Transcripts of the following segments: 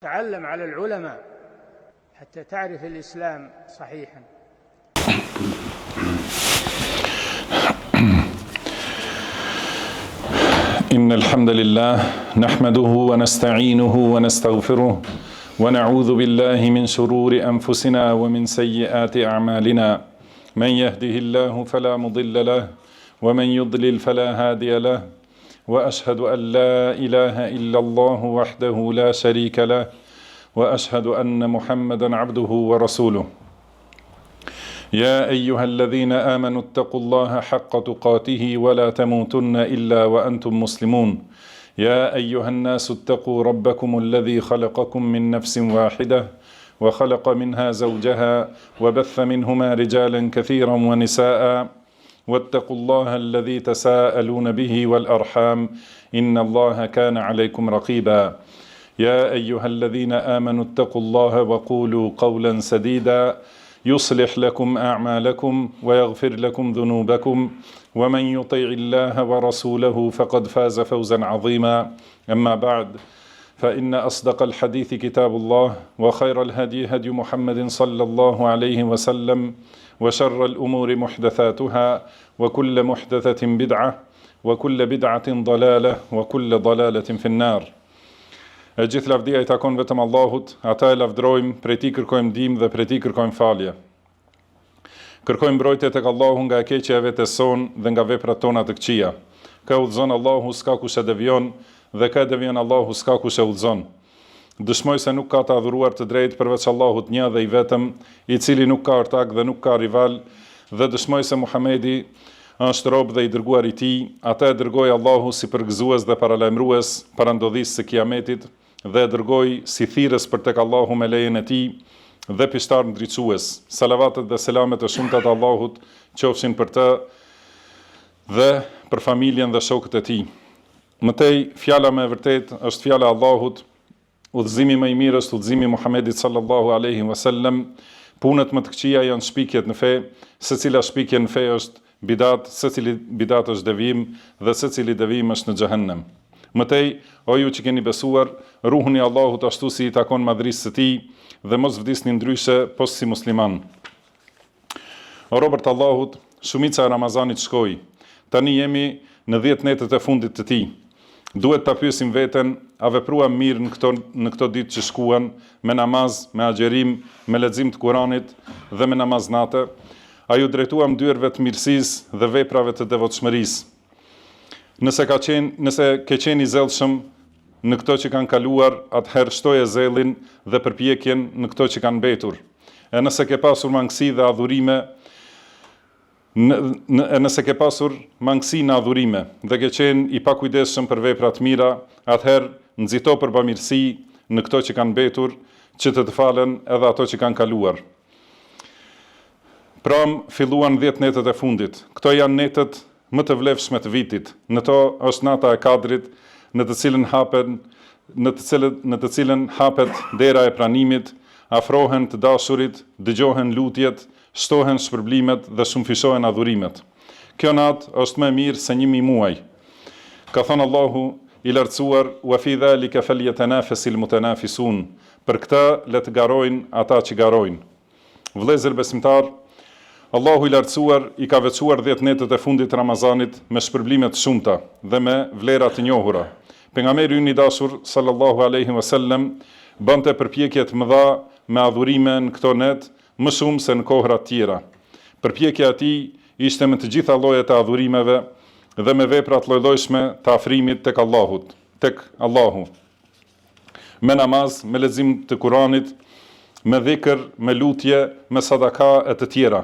تعلم على العلماء حتى تعرف الإسلام صحيحا. إن الحمد لله نحمده ونستعينه ونستغفره ونعوذ بالله من شرور أنفسنا ومن سيئات أعمالنا من يهده الله فلا مضل له ومن يضلل فلا هادي له وأشهد أن لا إله إلا الله وحده لا شريك له وأشهد أن محمدا عبده ورسوله يا أيها الذين آمنوا اتقوا الله حق تقاته ولا تموتن إلا وأنتم مسلمون يا أيها الناس اتقوا ربكم الذي خلقكم من نفس واحدة وخلق منها زوجها وبث منهما رجالا كثيرا ونساء واتقوا الله الذي تساءلون به والأرحام إن الله كان عليكم رقيبا يا أيها الذين آمنوا اتقوا الله وقولوا قولا سديدا يصلح لكم أعمالكم ويغفر لكم ذنوبكم ومن يطع الله ورسوله فقد فاز فوزا عظيما أما بعد فإن أصدق الحديث كتاب الله وخير الهدي هدي محمد صلى الله عليه وسلم وشر الأمور محدثاتها وكل محدثة بدعة وكل بدعة ضلالة وكل ضلالة في النار. Gjithë lavdia I takon vetëm Allahut, ata e lavdrojmë, prej Tij kërkojmë ndihmë dhe prej Tij kërkojmë falje. Kërkojmë mbrojtje tek Allahu nga e keqja e vetes son dhe nga veprat tona të këqija. Ka udhëzon Allahu, s'ka kush e devion, dhe ka devion Allahu, s'ka kush e udhëzon. Dëshmoj se nuk ka të adhuruar të drejtë përveç Allahut një dhe I vetëm, I cili nuk ka ortak dhe nuk ka rival, dhe dëshmoj se Muhamedi është rob dhe I dërguar I Tij, ata e dërgoi Allahu si përgëzues dhe paralajmërues para ndodhisë së Kiametit, dhe e dërgoi si thirrës për tek Allahu me lejen e Tij dhe pishtar ndriçues. Salavatet dhe selamet e shumta të Allahut qofshin për të dhe për familjen dhe shokët e Tij. Mëtej, fjala më e vërtet është fjala e Allahut, udhëzimi më I mirë është udhëzimi I Muhamedit sallallahu alaihi wasallam. Punët më të këqija janë shpikjet në fe, secila shpikje në fe është bidat, secili bidat është devijim dhe secili devijim është në xhehenem. Mëtej, o ju që keni besuar, ruhuni Allahut ashtu si I takon madhrisë së Tij dhe mos vdisni ndryshe pos si musliman. O robërt Allahut, shumica e Ramazanit shkoi. Tani jemi në 10 netët e fundit të tij. Duhet ta pyesim veten, a vepruam mirë në këto ditë që shkuan, me namaz, me agjerim, me lexim të Kuranit dhe me namaznate? A ju drejtuam dyerve të mirësisë dhe veprave të devotshmërisë? Nëse ke qenë I zellshëm në këto që kanë kaluar, atëherë shtoje zellin dhe përpjekjen në këto që kanë mbetur. E nëse ke pasur mangësi dhe adhurime, nëse ke pasur mangësi në adhurime dhe ke qenë I pakujdesshëm për vepra të mira, atëherë nxito për bamirësi në këto që kanë mbetur, që të falen edhe ato që kanë kaluar. Pram filluan 10 netët e fundit. Këto janë netët më të vlefshme të vitit. Në to është nata e Kadrit, në të cilën hapet dera e pranimit, afrohen të dashurit, dëgjohen lutjet, shtohen shpërblimet dhe shumëfishohen adhurimet. Kjo natë është më mirë se 1000 muaj. Ka thënë Allahu I lartësuar: "Wa fi dhalika falyatanafasil mutanafisun." Për këtë le të garojnë ata që garojnë. Vëllezër besimtar, Allahu I lartësuar I ka veçuar 10 netët e fundit të Ramazanit me shpërblime të shumta dhe me vlera të njohura. Pejgamberi ynë I dashur sallallahu alaihi wasallam bënte përpjekje të mëdha me adhurime në këto net, më shumë se në kohra të tjera. Përpjekja e tij ishte me të gjitha llojet e adhurimeve dhe me vepra të lloj-llojshme të afrimit tek Allahu. Me namaz, me lexim të Kuranit, me dhikr, me lutje, me sadaka e të tjera.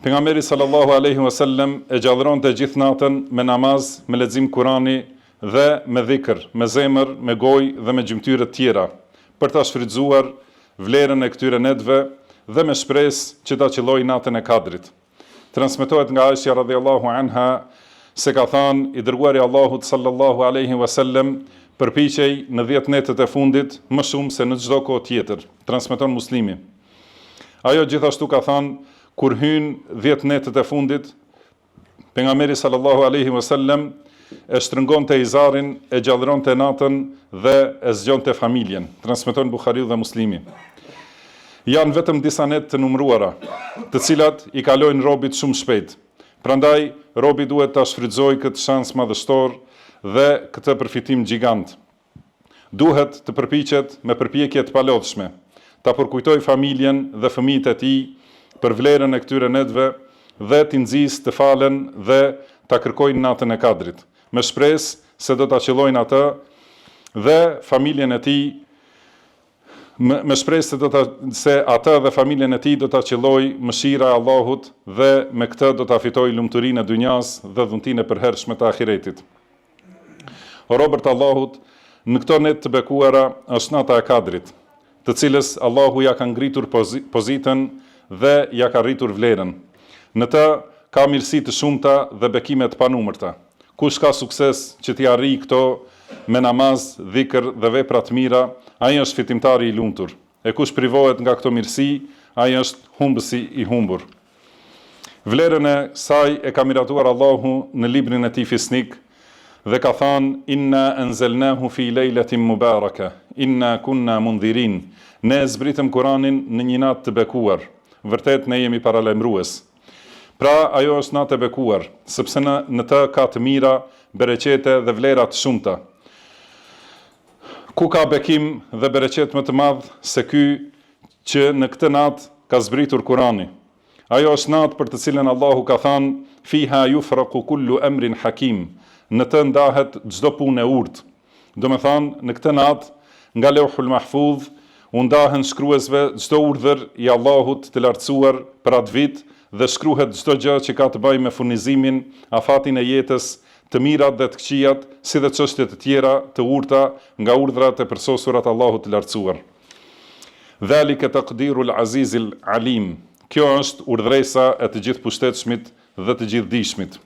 Pejgamberi sallallahu alaihi wasallam e gjallëronte gjithë natën me namaz, me lexim Kurani dhe me dhikr, me zemër, me gojë dhe me gjymtyre të tjera, për ta shfrytzuar vlerën e këtyre netëve dhe me shpresë që ta qellojë natën e Kadrit. Transmetohet nga Aisha radhiyallahu anha se ka thënë I dërguari Allahut sallallahu alaihi wasallam: "Përpiqej në 10 netët e fundit më shumë se në çdo kohë tjetër." Transmeton Muslimi. Ajo gjithashtu ka thënë: "Kur hyn 10 netët e fundit, pejgamberi sallallahu alaihi wasallam e shtrëngonte izarin, e gjallëronte natën dhe e zgjonte familjen. Transmeton Buhariu dhe Muslimi. Janë vetëm disa net të numëruara, të cilat i kalojnë robit shumë shpejt. Prandaj, robi duhet ta shfrytëzojë këtë shans madhështor dhe këtë përfitim gjigant. Duhet të përpiqet me përpjekje të palodhshme, ta përkujtoj familjen dhe fëmijët e tij për vlerën e këtyre netëve dhe t'i nxjisë të falen dhe ta kërkojnë natën e Kadrit, me shpresë se do ta qellojnë atë dhe familjen e tij, me shpresë se atë dhe familjen e tij do ta qellojë mëshira e Allahut dhe me këtë do ta fitojë lumturinë e dynjas dhe dhuntinë e përhershme të ahiretit. O robërt Allahut, në këto net të bekuara është nata e Kadrit, të cilës Allahu ja ka ngritur pozitën dhe ja ka rritur vlerën. Në të ka mirësi të shumta dhe bekime të panumërta. Kush ka sukses që t'i arrijë këto me namaz, dhikr dhe vepra të mira, ai është fitimtari i lumtur. E kush privohet nga këto mirësi, ai është humbësi i humbur. Vlerën e saj e ka miratuar Allahu në librin e tij fisnik dhe ka thënë: Inna anzalnahu fi lejletin mubaraka, inna kunna mundhirin. Ne zbritëm Kur'anin në një natë të bekuar. Vërtet ne jemi paralajmërues. Pra, ajo është natë e bekuar, sepse në të ka të mira, bereqete dhe vlera të shumta. Ku ka bekim dhe bereqet më të madh se ky që në këtë natë ka zbritur Kur'ani. Ajo është natë për të cilën Allahu ka thënë: Fiha yufraqu kullu amrin hakim. Në të ndahet çdo punë e urtë. Do me thënë, në këtë natë, nga Lauhul Mahfudh, u ndahen shkruesve çdo urdhër i Allahut të lartësuar për atë vit dhe shkruhet çdo gjë që ka të bëjë me furnizimin, afatin e jetës, të mirat dhe të këqijat, si dhe çështje të tjera të urta nga urdhrat e përsosurat Allahut të lartësuar. Dhalika taqdirul azizil alim. Kjo është urdhresa e të gjithë pushtetshmit dhe të gjithë dijshmit.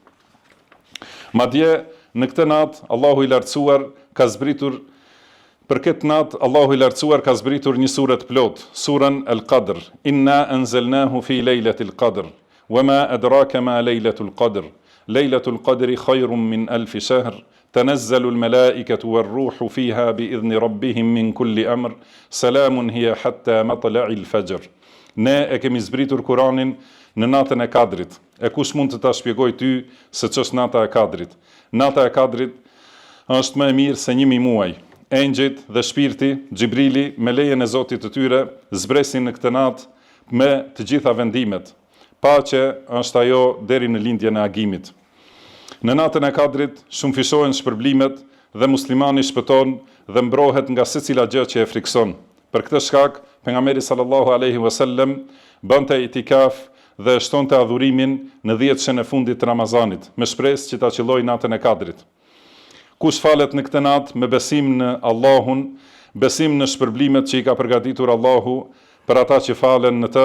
Madje në këtë natë Allahu i lartësuar ka zbritur Për këtë natë, Allahu i lartësuar ka zbritur një sure të plotë, surën Al-Qadr. Inna anzalnahu fi lejletil qadr, wa ma adraka ma lejletul qadr. Lejletul qadri khajrum min alfi shahr, tanazzalu al-malaikatu war-ruhu fiha bi idhni rabbihim min kulli amr, salamun hiya hatta matla'il fajr. Ne e kemi zbritur Kur'anin në natën e Kadrit. E kush mund të ta shpjegoj ty se ç'është nata e Kadrit? Nata e Kadrit është më e mirë se 1000 muaj. Engjëjt dhe shpirti, Xhibrili, me lejen e Zotit të tyre, zbresin në këtë natë me të gjitha vendimet. Paqe është ajo deri në lindjen e agimit. Në natën e Kadrit shumëfishohen shpërblimet dhe muslimani shpëton dhe mbrohet nga secila gjë që e frikson. Për këtë shkak, pejgamberi sallallahu alaihi wasallam bënte itikaf dhe shtonte adhurimin në 10 ditën e fundit të Ramazanit, me shpresë që ta qellojë natën e Kadrit. Kush falet në këtë natë me besim në Allahun, besim në shpërblimet që i ka përgatitur Allahu për ata që falen në të,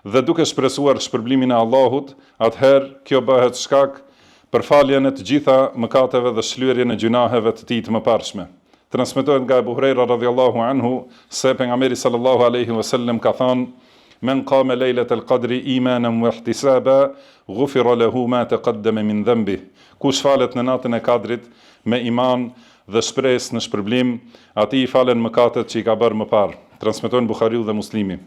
dhe duke shpresuar shpërblimin e Allahut, atëherë kjo bëhet shkak për faljen e të gjitha mëkateve dhe shlyerjen e gjunaheve të tij të mëparshme. Transmetohet nga Abu Huraira radhiyallahu anhu se pejgamberi sallallahu alaihi wasallam ka thënë: Men qama lejletal qadri imanan wa ihtisaba, ghufira lahu ma taqaddama min dhanbi. Kush falet në natën e Kadrit me iman dhe shpresë në shpërblim, atij i falen mëkatet që i ka bërë më parë. Transmetojnë Buhariu dhe Muslimi.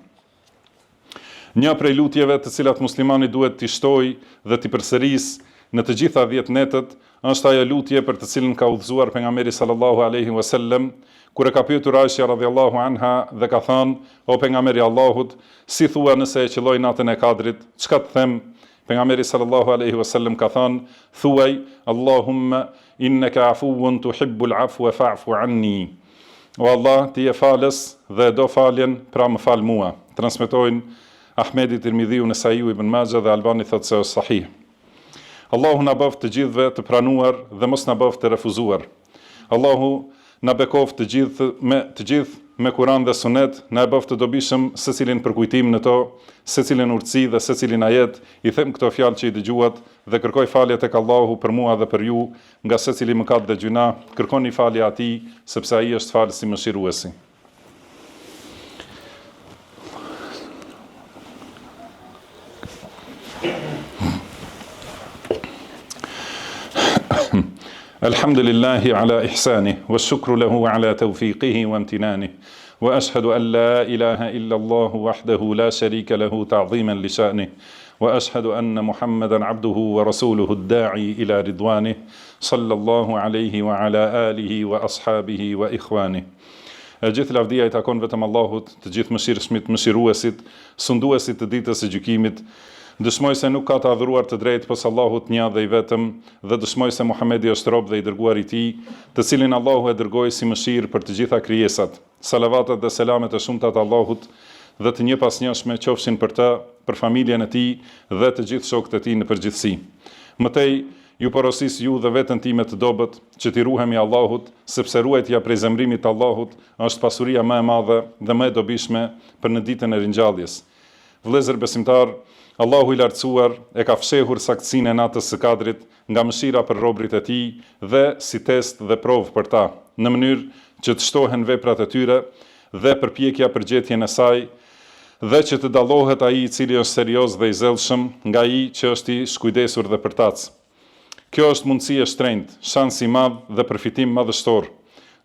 Një prej lutjeve të cilat muslimani duhet t'i shtojë dhe t'i përsërisë në të gjitha 10 netët, është ajo lutje për të cilën ka udhëzuar pejgamberi sallallahu alaihi wasallam, kur e ka pyetur Aisha radhiyallahu anha dhe ka thënë: O pejgamberi i Allahut, si thua nëse e qelloj natën e Kadrit, çka të them? Pejgamberi sallallahu alaihi wasallam ka thënë: Thuaj: Allahumma innaka afuwun tuhibbul afwa fa'fu anni. O Allah, ti je falës dhe do faljen, pra më fal mua. Transmetojnë Ahmedi, Tirmidhiu, Nesaiu, Ibn Majah dhe Albani thotë se është sahih. Allahu na bëft të gjithëve të pranuar dhe mos na bëft të refuzuar. Allahu na bekoft të gjithë me Kur'an dhe Sunet, na e bëft të dobishëm secilin përkujtim në to, secilin urtësi dhe secilin ajet. I them këto fjalë që i dëgjuat dhe kërkoj falje tek Allahu për mua dhe për ju nga secili mëkat dhe gjuna. Kërkoni falje atij, sepse ai është falës i mëshiruesi. Alhamdulillahi ala ihsanih, wa shukru lahu ala tawfiqihi wa amtinanih, wa ashhadu an la ilaha illa Allahu wahdahu la sharika lahu ta'ziman li sha'nih, wa ashhadu anna Muhammadan abduhu wa rasuluhu ad-da'i ila ridwanih, sallallahu alayhi wa ala alihi wa ashabihi wa ikhwanih. Gjithë lavdia I takon vetëm Allahut, të gjithë mëshirshmit, mëshiruesit, sunduesit të ditës së gjykimit. Dëshmoj se nuk ka të adhuruar të drejtë pos Allahut një dhe I vetëm, dhe dëshmoj se Muhamedi është rob dhe I dërguar I Tij, të cilin Allahu e dërgoi si mëshirë për të gjitha krijesat. Salavatet dhe selamet e shumta të Allahut dhe të njëpasnjëshme qofshin për të, për familjen e Tij dhe të gjithë shokët e Tij në përgjithësi. Mëtej ju porosis ju dhe veten time të dobët që t'i ruhemi Allahut, sepse ruajtja prej zemrimit të Allahut është pasuria më e madhe dhe më e dobishme për në ditën e ringjalljes. Vëllezër besimtar, Allahu I lartësuar e ka fshehur saktësinë e natës së Kadrit nga mëshira për robërit e Tij dhe si test dhe provë për ta, në mënyrë që të shtohen veprat e tyre dhe përpjekja për gjetjen e saj, dhe që të dallohet ai I cili është serioz dhe I zellshëm nga ai që është I shkujdesur dhe përtac. Kjo është mundësi e shtrenjtë, shans I madh dhe përfitim madhështor.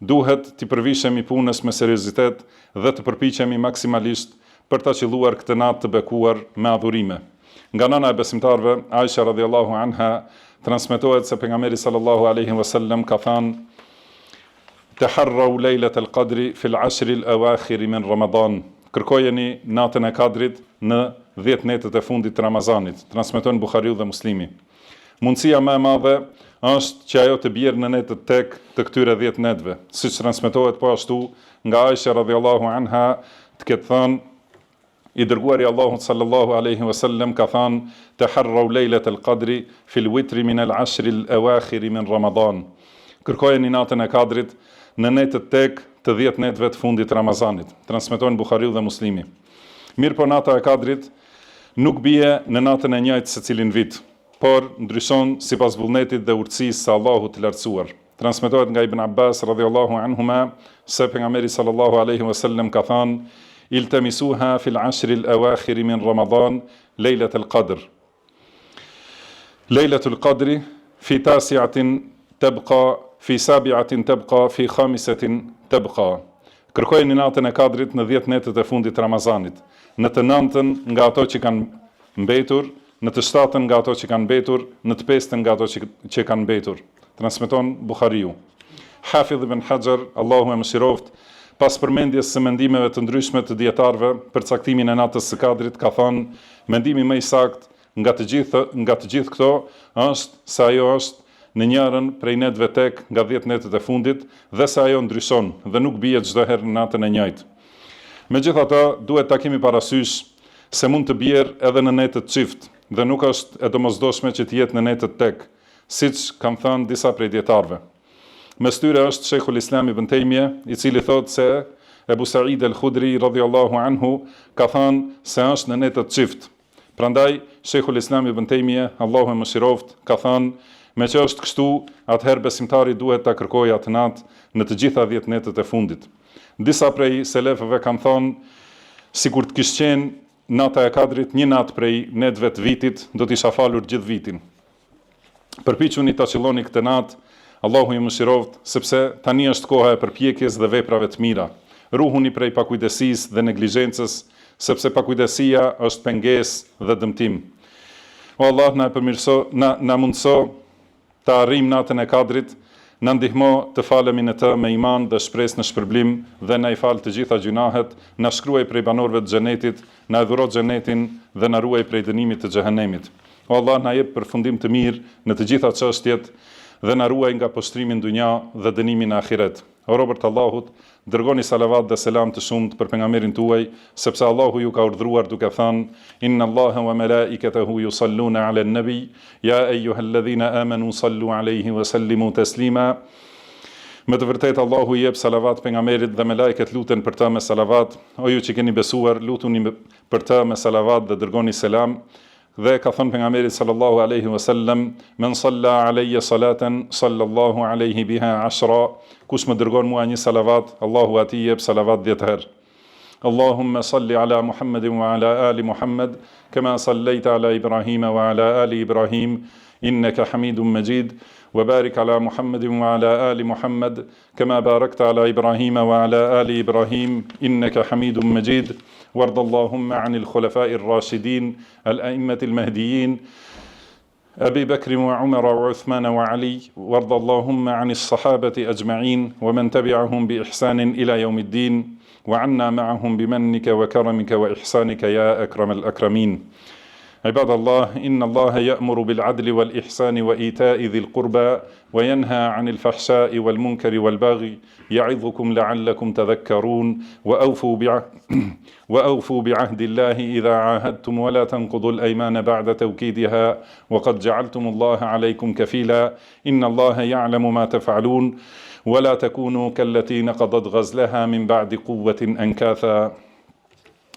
Duhet t'i përvishemi punës me seriozitet dhe të përpiqemi maksimalisht për ta qelluar këtë natë të bekuar me adhurime. Nga nëna e besimtarve, Aisha radhiyallahu anha, transmetohet se pejgamberi sallallahu alaihi wasallam ka thënë: "Taharraw lejlat al-qadri fil 'ashr al-awakhir min Ramadan." Kërkojeni natën e Kadrit në 10 netët e fundit të Ramazanit. Transmeton Buhariu dhe Muslimi. Mundësia më e madhe është që ajo të bjerë në netët tek të këtyre 10 netëve, siç transmetohet po ashtu nga Aisha radhiyallahu anha, të ketë thënë: I dërguari Allahut sallallahu alaihi wasallam ka thënë: "Taharraw lejlat al-qadri fil witri min al-'ashr al-awakhir min Ramadan." Kërkojeni natën e Kadrit në netët tek të 10 netëve të fundit të Ramazanit. Transmeton Buhariu dhe Muslimi. Mirë po nata e Kadrit nuk bie në natën e njëjtë se cilin vit, por ndryshon sipas vullnetit dhe urtësisë së Allahut të lartësuar. Transmetohet nga Ibn Abbas radhiyallahu anhuma se pejgamberi sallallahu alaihi wasallam ka thënë: "Iltamisuha fil 'ashr al-awakhir min Ramadan lejlat al-qadr." Lejlatul qadri fi tasi'atin tabqa fi sabi'atin tabqa fi khamisatin tabqa. Kërkojeni natën e Kadrit në 10 netët e fundit të Ramazanit, në të 9-ën nga ato që kanë mbetur, në të 7-ën nga ato që kanë mbetur, në të 5-ën nga ato që kanë mbetur. Transmeton Buhariu. Hafidh ibn Hajar, Allahu e mëshiroft, pas përmendjes së mendimeve të ndryshme të dietarëve për caktimin e natës së Kadrit, ka thënë: "Mendimi më I saktë nga të gjithë këto është se ajo është në njërën prej netëve tek nga 10 netët e fundit dhe se ajo ndryshon dhe nuk bie çdo herë në natën e njëjtë. Megjithatë, duhet ta kemi parasysh se mund të bjerë edhe në netët çift dhe nuk është e domosdoshme që të jetë në netët tek, siç kanë thënë disa prej dietarëve. Mes tyre është Sheikhul Islam Ibn Taymiyah, I cili thotë se Ebu Sa'id al-Khudri radhiyallahu anhu ka thënë se është në netët çift. Prandaj Sheikhul Islam Ibn Taymiyah, Allahu e mëshiroft, ka thënë: "Me që është kështu, atëherë besimtari duhet ta kërkojë atë natë në të gjitha 10 netët e fundit." Disa prej selefëve kanë thonë, sikur të kishte qenë nata e Kadrit një natë prej netëve të vitit, do t'isha falur gjithë vitin. Përpiquni ta qelloni këtë natë, Allahu ju mëshiroft, sepse tani është koha e përpjekjes dhe veprave të mira. Ruhuni prej pakujdesisë dhe neglizhencës, sepse pakujdesia është pengesë dhe dëmtim. O Allah, na mundso të arrijmë natën e Kadrit, na ndihmo të falemi në të me iman dhe shpresë në shpërblim dhe na I fal të gjitha gjunahet, na shkruaj prej banorëve të xhenetit, na dhuro xhenetin dhe na ruaj prej dënimit të xhehenemit. O Allah, na jep përfundim të mirë në të gjitha çështjet dhe na ruaj nga poshtrimi në dunja dhe dënimi në ahiret. O robërt Allahut, dërgoni salavat dhe selam të shumt për pejgamberin tuaj, sepse Allahu ju ka urdhëruar duke thënë: "Inna Allaha wa malaikatahu yusalluna 'alan nabi, ya ayyuhalladhina amanu sallu 'alayhi wa sallimu taslima." Me të vërtetë Allahu I jep salavat pejgamberit dhe me lajket luten për të me salavat. O ju që keni besuar, lutuni për të me salavat dhe dërgoni selam. Dhe ka thënë pejgamberi sallallahu alaihi wasallam: "Men salla alayya salatan sallallahu alaihi biha 10." Kush më dërgon mua një salavat, Allahu atij jep salavat 10 herë. Allahumma salli ala Muhammedin wa ala ali Muhammed, kama sallaita ala Ibrahim wa ala ali Ibrahim, إنك حميد مجيد وبارك على محمد وعلى آل محمد كما باركت على إبراهيم وعلى آل إبراهيم إنك حميد مجيد وارض اللهم عن الخلفاء الراشدين الأئمة المهديين أبي بكر وعمر وعثمان وعلي وارض اللهم عن الصحابة أجمعين ومن تبعهم بإحسان إلى يوم الدين وعنا معهم بمنك وكرمك وإحسانك يا أكرم الأكرمين. عباد الله، إن الله يأمر بالعدل والإحسان وإيتاء ذي القربى وينهى عن الفحشاء والمنكر والبغي يعظكم لعلكم تذكرون وأوفوا بعهد الله إذا عاهدتم ولا تنقضوا الأيمان بعد توكيدها وقد جعلتم الله عليكم كفيلا إن الله يعلم ما تفعلون ولا تكونوا كالتي نقضت غزلها من بعد قوة أنكاثا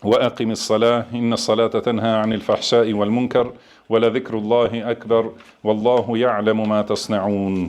وأقم الصلاة إن الصلاة تنهى عن الفحشاء والمنكر ولذكر الله أكبر والله يعلم ما تصنعون.